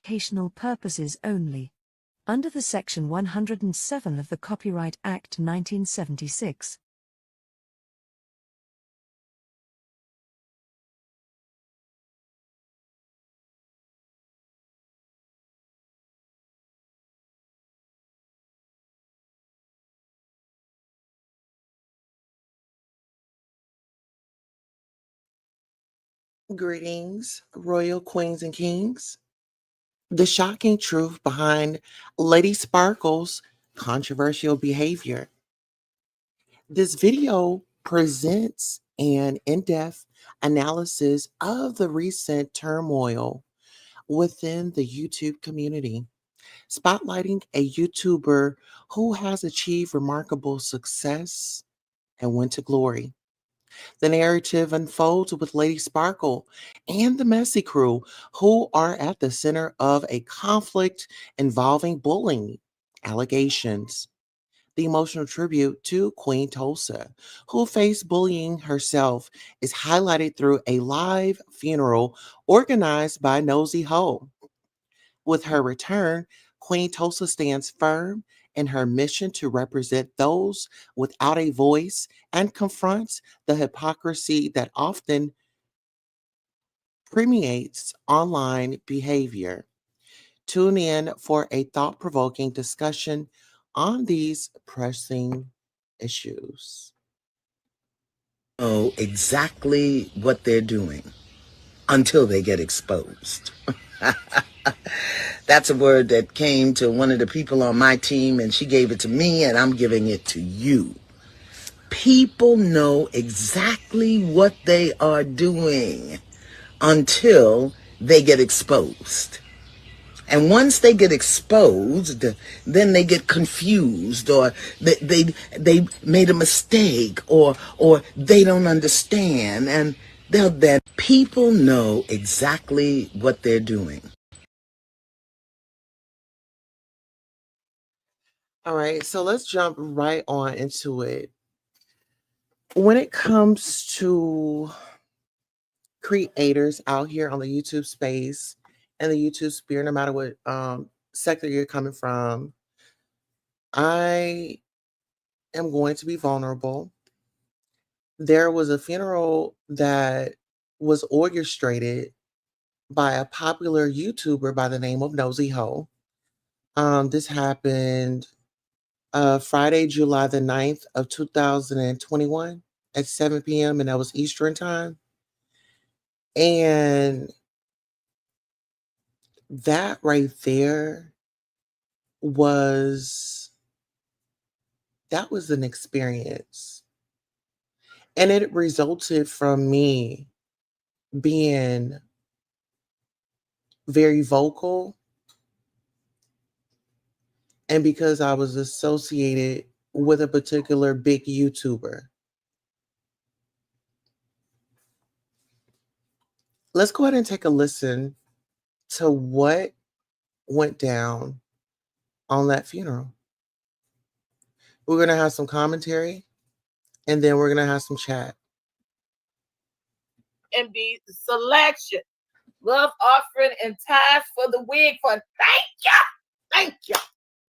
educational purposes only. Under the Section 107 of the Copyright Act 1976. Greetings, royal queens and kings. The shocking truth behind Lady Sparkle's controversial behavior. This video presents an in-depth analysis of the recent turmoil within the YouTube community, spotlighting a YouTuber who has achieved remarkable success and went to glory. The narrative unfolds with Lady Sparkle and the Messy Crew, who are at the center of a conflict involving bullying allegations. The emotional tribute to Queen Tulsa, who faced bullying herself, is highlighted through a live funeral organized by Nosey Heaux. With her return, Queen Tulsa stands firm in her mission to represent those without a voice and confronts the hypocrisy that often permeates online behavior. Tune in for a thought provoking discussion on these pressing issues. Know exactly what they're doing until they get exposed. That's a word that came to one of the people on my team, and she gave it to me, and I'm giving it to you. People know exactly what they are doing until they get exposed. And once they get exposed, then they get confused, or they made a mistake, or they don't understand, and they'll then people know exactly what they're doing. All right, so let's jump right on into it. When it comes to creators out here on the YouTube space and the YouTube sphere, no matter what sector you're coming from, I am going to be vulnerable. There was a funeral that was orchestrated by a popular YouTuber by the name of Nosey Heaux. This happened Friday, July the 9th of 2021 at 7 p.m. and that was Eastern time. And that right there was an experience. And it resulted from me being very vocal, and because I was associated with a particular big YouTuber. Let's go ahead and take a listen to what went down on that funeral. We're going to have some commentary, and then we're going to have some chat. And be selection, love offering, and tithes for the wig. For thank you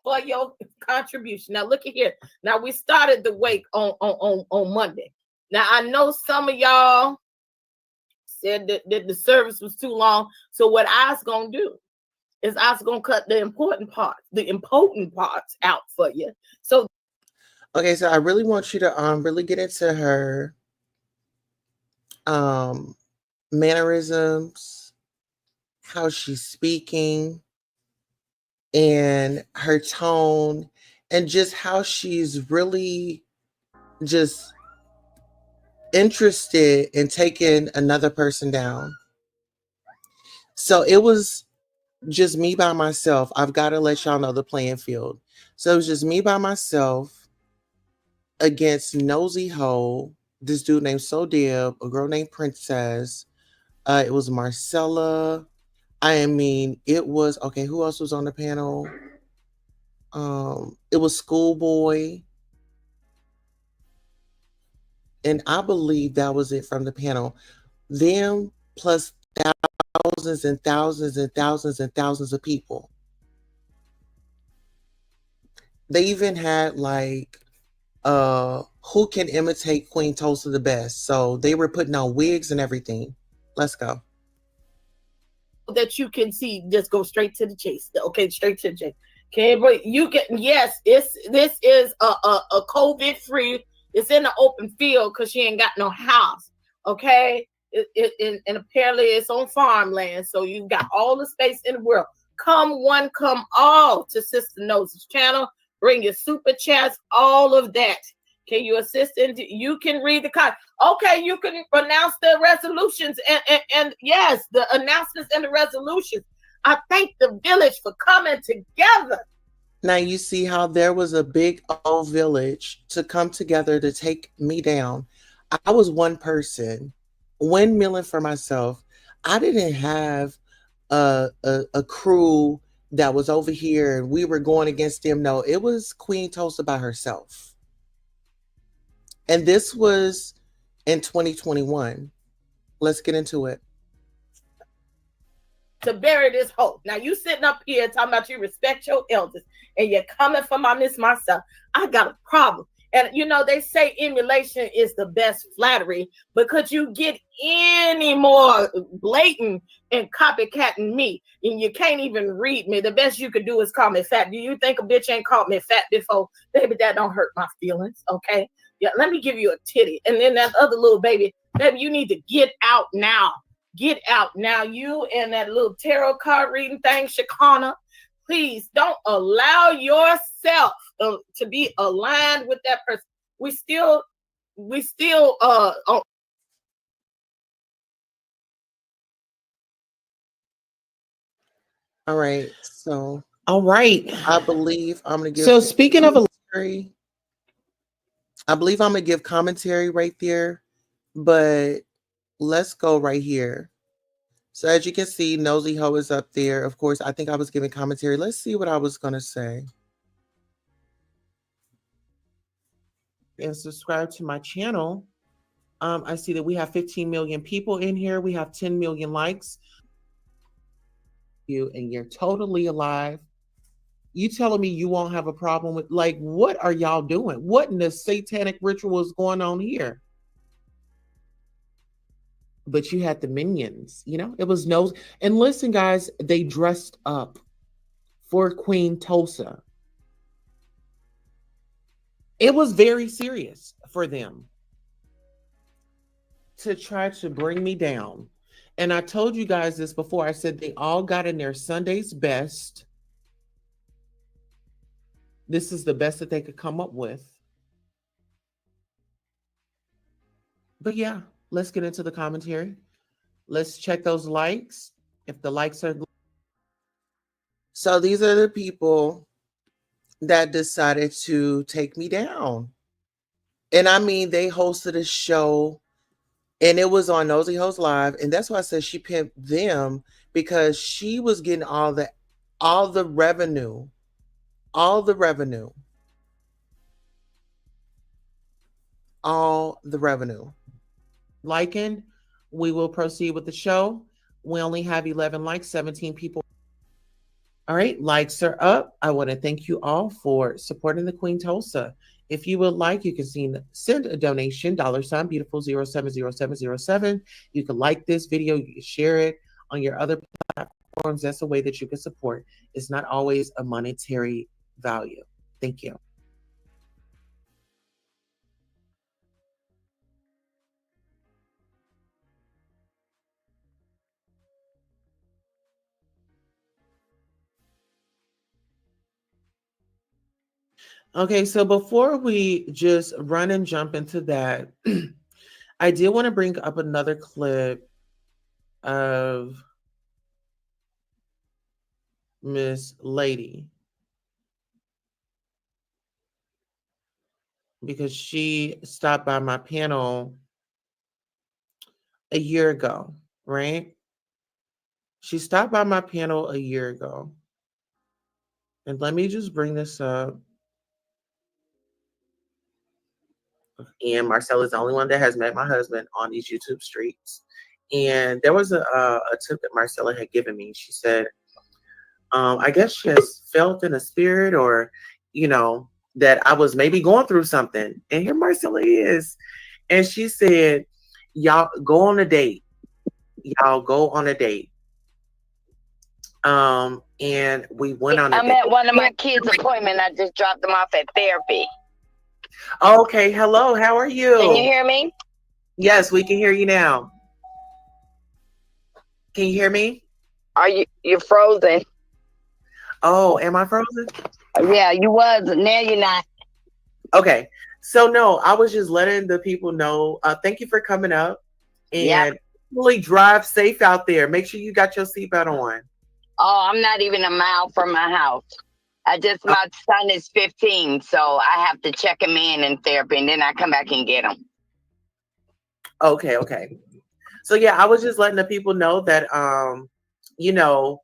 for your contribution. Now look at here. Now we started the wake on Monday. Now I know some of y'all said that the service was too long. So what I was gonna do is I was gonna cut the important parts out for you. So okay, so I really want you to really get into her mannerisms, how she's speaking, and her tone, and just how she's really just interested in taking another person down. So it was just me by myself. I've got to let y'all know the playing field. So it was just me by myself against Nosey Heaux, this dude named Sodib, a girl named Princess. It was Marcella. I mean, it was okay. Who else was on the panel? It was Schoolboy, and I believe that was it from the panel. Them plus and thousands and thousands and thousands of people. They even had like who can imitate Queen Tulsa the best. So they were putting on wigs and everything. Let's go. That you can see, just go straight to the chase. Okay, straight to the chase. Okay, but you can, yes, this is a COVID free. It's in the open field because she ain't got no house. Okay, and apparently it's on farmland, so you got all the space in the world. Come one, come all to Sister Nosey's channel. Bring your super chats, all of that. Can you assist? You can read the card. Okay, you can announce the resolutions and yes, the announcements and the resolutions. I thank the village for coming together. Now you see how there was a big old village to come together to take me down. I was one person, windmilling for myself. I didn't have a crew that was over here and we were going against them. No, it was Queen Tulsa by herself. And this was in 2021. Let's get into it. To bury this hope. Now you sitting up here talking about you respect your elders and you're coming for my miss myself. I got a problem. And you know, they say emulation is the best flattery, but could you get any more blatant and copycatting me? And you can't even read me. The best you could do is call me fat. Do you think a bitch ain't called me fat before? Baby, that don't hurt my feelings, okay? Yeah, let me give you a titty. And then that other little baby, you need to get out now. Get out now. You and that little tarot card reading thing, Shakana, please don't allow yourself to be aligned with that person. We still all right. So all right. I believe I'm gonna give speaking of commentary. I believe I'm gonna give commentary right there, but let's go right here. So as you can see, Nosey Heaux is up there. Of course, I think I was giving commentary. Let's see what I was gonna say. And subscribe to my channel. I see that we have 15 million people in here. We have 10 million likes. And you're totally alive. You telling me you won't have a problem with, like, what are y'all doing? What in the satanic ritual is going on here? But you had the minions, you know, it was no. And listen, guys, they dressed up for Queen Tulsa. It was very serious for them to try to bring me down. And I told you guys this before. I said they all got in their Sunday's best. This is the best that they could come up with. But yeah, let's get into the commentary. Let's check those likes. If the likes are... So these are the people that decided to take me down. And I mean, they hosted a show and it was on Nosey Heaux Live. And that's why I said she pimped them, because she was getting all the revenue. All the revenue. All the revenue. Liking, we will proceed with the show. We only have 11 likes, 17 people. All right, likes are up. I want to thank you all for supporting the Queen Tulsa. If you would like, you can send a donation, $beautiful070707. You can like this video, you can share it on your other platforms. That's a way that you can support. It's not always a monetary value. Thank you. Okay, so before we just run and jump into that, I did want to bring up another clip of Miss Lady, because she stopped by my panel a year ago, right? She stopped by my panel a year ago. And let me just bring this up. And Marcel is the only one that has met my husband on these YouTube streets. And there was a tip that Marcella had given me. She said, I guess she has felt in a spirit, or, that I was maybe going through something. And here Marcella is. And she said, y'all go on a date. Y'all go on a date. And we went on a I'm date. at one of my kids' appointment. I just dropped them off at therapy. Okay, hello, how are Can you you? hear me? Yes, we can hear you now. Can you hear me? You're frozen? Oh, am I frozen? Yeah, you was. Now you're not. Okay. So no, I was just letting the people know. Thank you for coming up, Yep. and really drive safe out there. Make sure you got your seatbelt on. Oh, I'm not even a mile from my house. My son is 15, so I have to check him in therapy, and then I come back and get him. Okay. So yeah, I was just letting the people know that you know,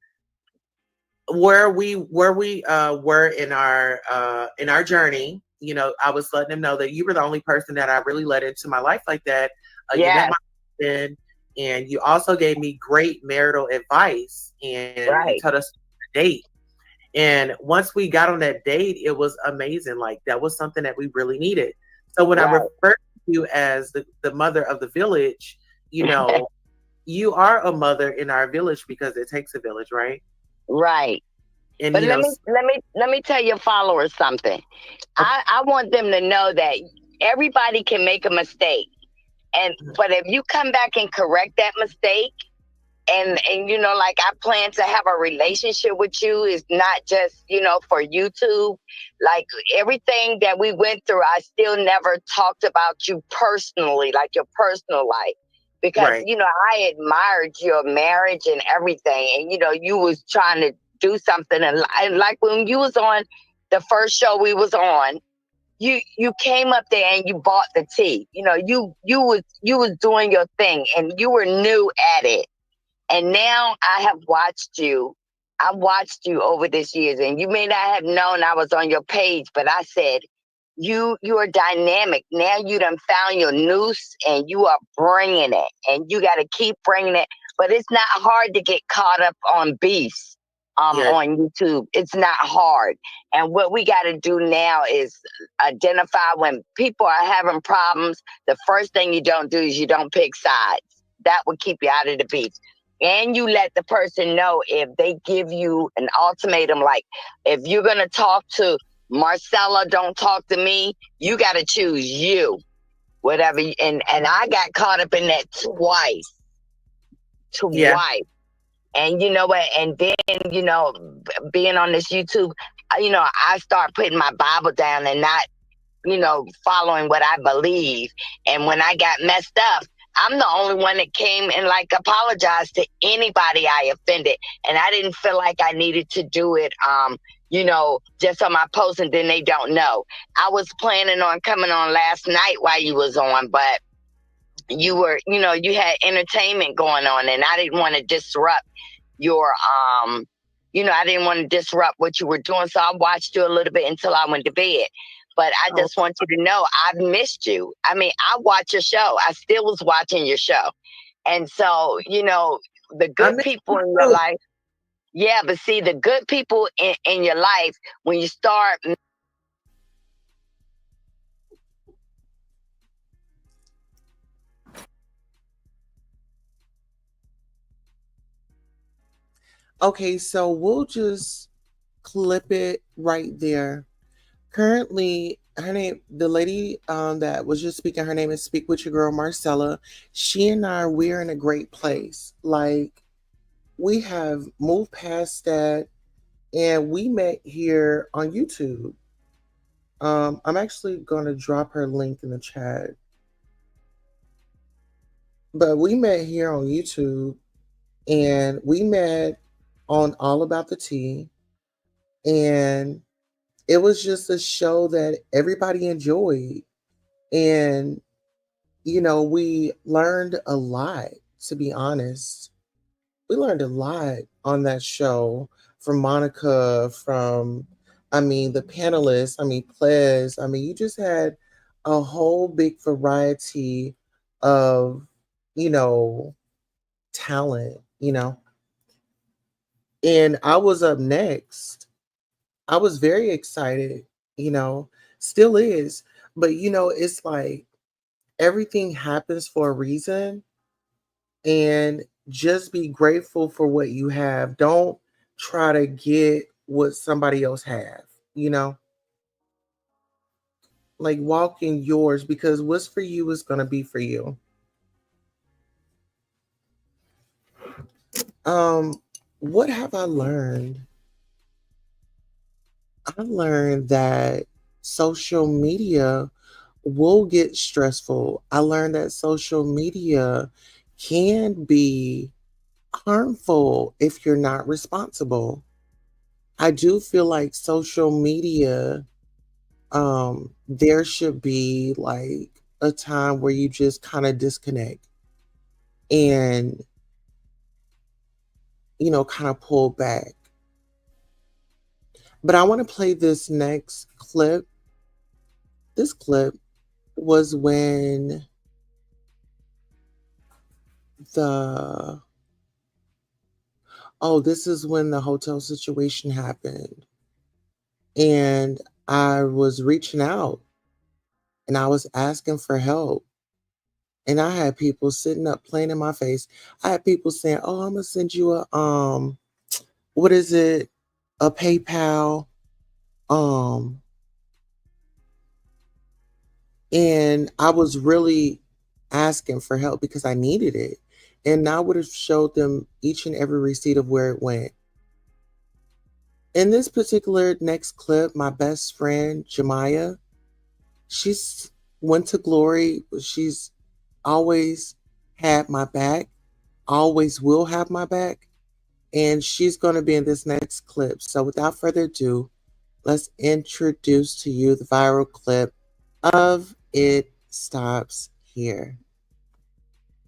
where we were in our journey. I was letting them know that you were the only person that I really let into my life like that. You met Yes, my husband, and you also gave me great marital advice, and you right. told us to date. And once we got on that date, it was amazing. Like, that was something that we really needed. So when I Right. refer to you as the mother of the village, you are a mother in our village, because it takes a village, right? Right. And But let me tell your followers something. I want them to know that everybody can make a mistake, but if you come back and correct that mistake, and like, I plan to have a relationship with you, is not just for YouTube. Like, everything that we went through, I still never talked about you personally, like your personal life, because right. I admired your marriage and everything, and you was trying to do something, and like when you was on the first show we was on, you came up there and you bought the tea. You was doing your thing, and you were new at it. And now I have watched you. I watched you over this years, and you may not have known I was on your page, but I said, you are dynamic. Now you done found your noose, and you are bringing it, and you got to keep bringing it. But it's not hard to get caught up on beefs Yeah. on YouTube. It's not hard. And what we got to do now is identify when people are having problems. The first thing you don't do is you don't pick sides. That would keep you out of the beef. And you let the person know, if they give you an ultimatum, like, if you're going to talk to Marcella, don't talk to me, you got to choose you, whatever. And I got caught up in that twice. Yeah. And you know what? And then, being on this YouTube, I start putting my Bible down and not, following what I believe. And when I got messed up, I'm the only one that came and like apologized to anybody I offended. And I didn't feel like I needed to do it, just on my post, and then they don't know. I was planning on coming on last night while you was on, but you were, you had entertainment going on, and I didn't want to disrupt your, I didn't want to disrupt what you were doing. So I watched you a little bit until I went to bed. But I just want you to know, I've missed you. I mean, I watch your show. I still was watching your show. And so, the good people in your life. Yeah, but see, the good people in your life, when you start. Okay, so we'll just clip it right there. Currently, the lady that was just speaking, her name is Speak With Your Girl, Marcella. She and we're in a great place. Like, we have moved past that, and we met here on YouTube. I'm actually going to drop her link in the chat. But we met here on YouTube, and we met on All About the Tea, and it was just a show that everybody enjoyed. And, we learned a lot, to be honest. We learned a lot on that show from Monica, from, the panelists, Plez. You just had a whole big variety of, you know, talent, you know. And I was up next. I was very excited, you know, still is. But, you know, it's like everything happens for a reason, and just be grateful for what you have. Don't try to get what somebody else have, you know? Like walk in yours, because what's for you is going to be for you. Um what have I learned? I learned that social media will get stressful. I learned that social media can be harmful if you're not responsible. I do feel like social media, there should be like a time where you just kind of disconnect and, you know, kind of pull back. But I want to play this next clip. This clip was when the this is when the hotel situation happened. And I was reaching out and I was asking for help. And I had people sitting up playing in my face. I had people saying, "Oh, I'm gonna send you a what is it? A PayPal." Um, and I was really asking for help because I needed it. And I would have showed them each and every receipt of where it went. In this particular next clip, my best friend, Jemiah, she's went to glory. She's always had my back, always will have my back. And she's going to be in this next clip. So without further ado, let's introduce to you the viral clip of It Stops Here.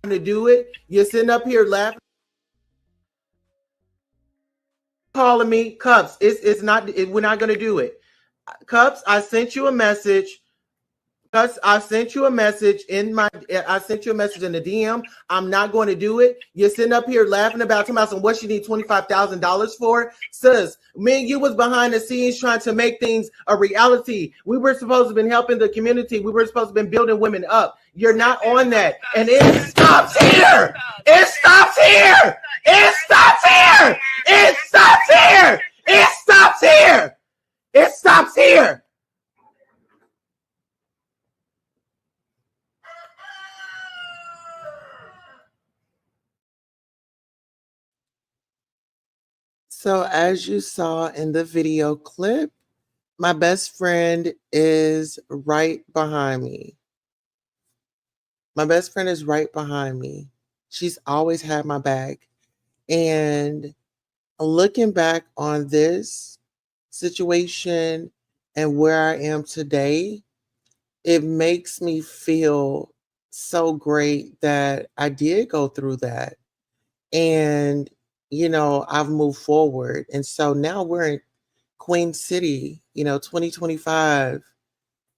To do it, you're sitting up here laughing, calling me Cups. It's not. We're not going to do it. Cups, I sent you a message. Cups, I sent you a message in my. I sent you a message in the DM. I'm not going to do it. You're sitting up here laughing about some what you need $25,000 for, sis. Me and you was behind the scenes trying to make things a reality. We were supposed to have been helping the community. We were supposed to have been building women up. You're not on that, and it stops here. It stops here. It stops here. It stops here. It stops here. It stops here. So as you saw in the video clip, my best friend is right behind me. My best friend is right behind me. She's always had my back. And looking back on this situation and where I am today, it makes me feel so great that I did go through that. And, you know, I've moved forward. And so now we're in Queen City, you know, 2025.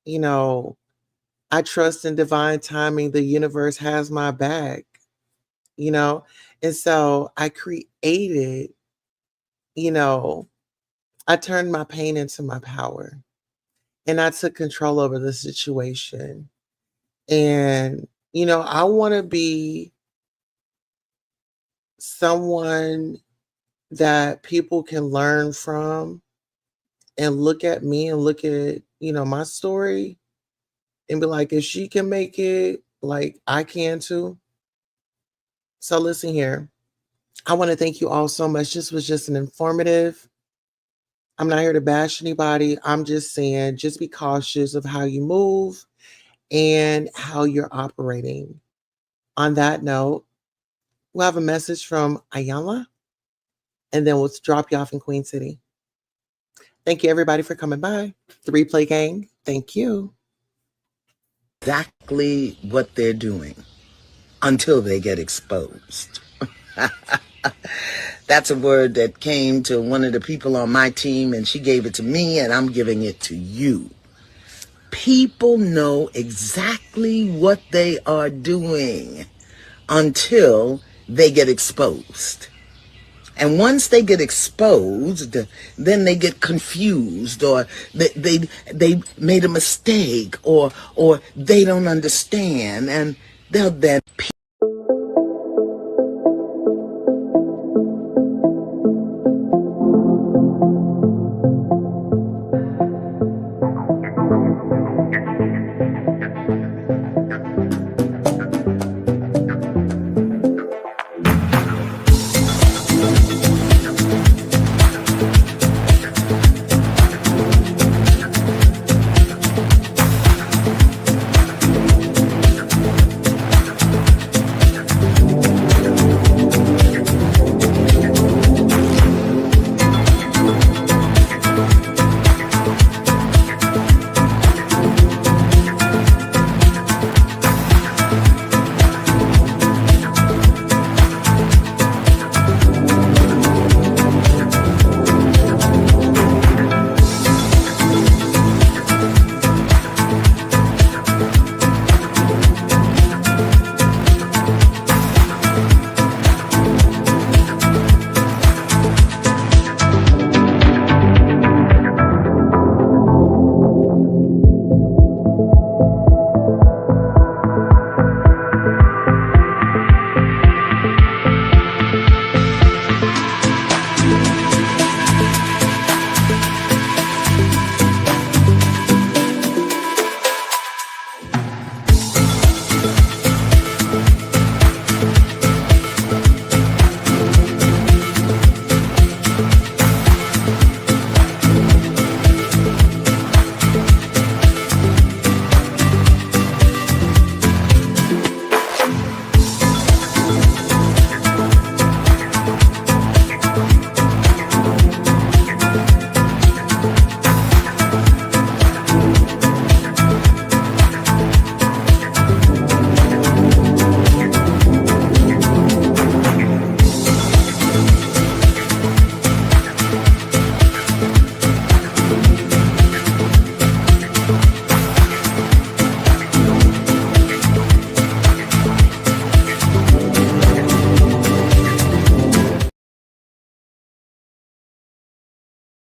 You know, I trust in divine timing. The universe has my back, you know. And so I created, you know, I turned my pain into my power, and I took control over the situation. And, you know, I want to be someone that people can learn from and look at me and look at, you know, my story and be like, if she can make it, like I can too. So listen here. I want to thank you all so much. This was just an informative. I'm not here to bash anybody. I'm just saying, just be cautious of how you move and how you're operating. On that note, we'll have a message from Ayala, and then we'll drop you off in Queen City. Thank you, everybody, for coming by. The Replay Gang, thank you. Exactly what they're doing until they get exposed. That's a word that came to one of the people on my team, and she gave it to me, and I'm giving it to you. People know exactly what they are doing until they get exposed. And once they get exposed, then they get confused, or they made a mistake, or they don't understand, and they'll then